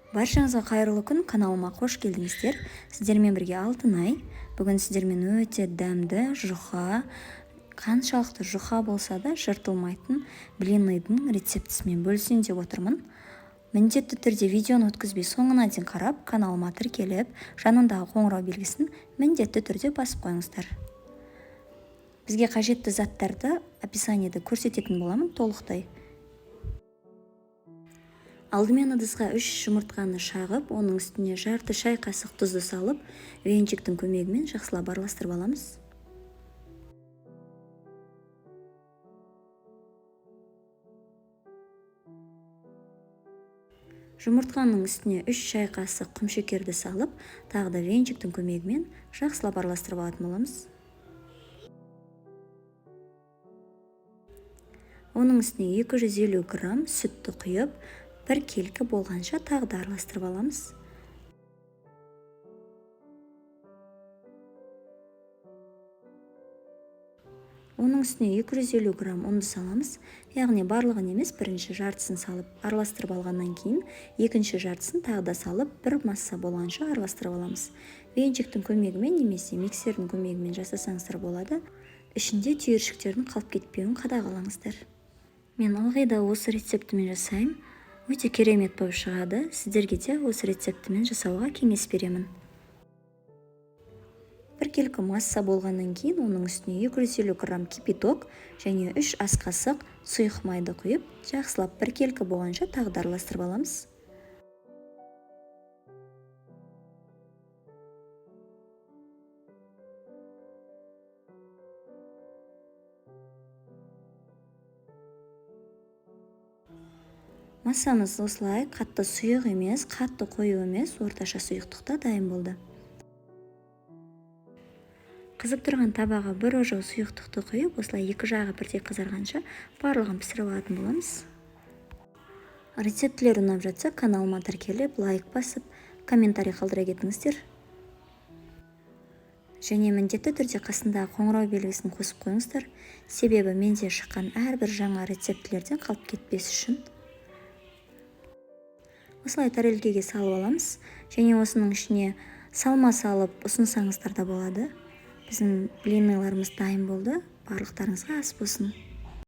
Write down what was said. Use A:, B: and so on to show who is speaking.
A: Баршаңызға қайырлы күн, каналыма қош келдіңіздер. Сіздермен бірге Алтынай. Бүгін сіздермен өте дәмді жұқа, қаншалықты жұқа болса да жыртылмайтын блинныйдың рецептісімен бөлісейін деп отырмын. Міндетті түрде видеоны өткізбей соңына дейін қарап, каналыма тіркеліп, жанындағы қоңырау белгісін міндетті түрде басып қойыңыздар. Бізге қажетті заттарды описаниеде көрсететін боламын толықтай. Алдымен ыдысқа 3 жұмыртқаны шағып, оның үстіне жарты шай қасық тұзды салып, венчиктің көмегімен жақсылап араластырып аламыз. Жұмыртқаның үстіне 3 шай қасық құмшекерді салып, тағы да венчиктің көмегімен жақсылап араластырып алатын боламыз. Оның үстіне 250 грамм сүтті құйып, бір келкі болғанша тағы да араластырып аламыз. Оның үстіне 250 грамм ұнды саламыз, яғни барлығын емес, бірінші жартысын салып араластырып алғаннан кейін, екінші жартысын тағы да салып, бір масса болғанша араластырып аламыз. Венчиктің көмегімен немесе миксердің көмегімен жасасаңыздар болады. Ішінде түйіршіктердің қалып кетпеуін қадағалаңыздар. Мен ылғи да осы рецептімен жасаймын. Өте керемет болып шығады. Сіздерге де осы рецептімен жасауға кеңес беремін. Бір келкі масса болғаннан кейін, оның үстіне 250 грамм кипяток және 3 ас қасық сұйық майды құйып, жақсылап бір келкі болғанша тағы да араластырып аламыз. Массамыз осылай қатты сұйық емес, қатты қою емес, орташа сұйықтықта дайын болды. Қызып тұрған табаға бір ожау сұйықтықты құйып, осылай екі жағы бірдей қызарғанша барлығын пісіріп алатын боламыз. Рецептілер ұнап жатса, каналыма тіркеліп, лайк басып, комментарий қалдыра кетіңіздер. Және міндетті түрде қасындағы қоңырау белгісін қосып қойыңыздар, себебі менде шыққан әрбір жаңа рецептілерден қалып кетпес үшін. Осылай тәрелкеге салып аламыз, және осының ішіне салма салып ұсынсаңыздар да болады. Біздің блинныларымыз дайын болды. Барлықтарыңызға ас болсын.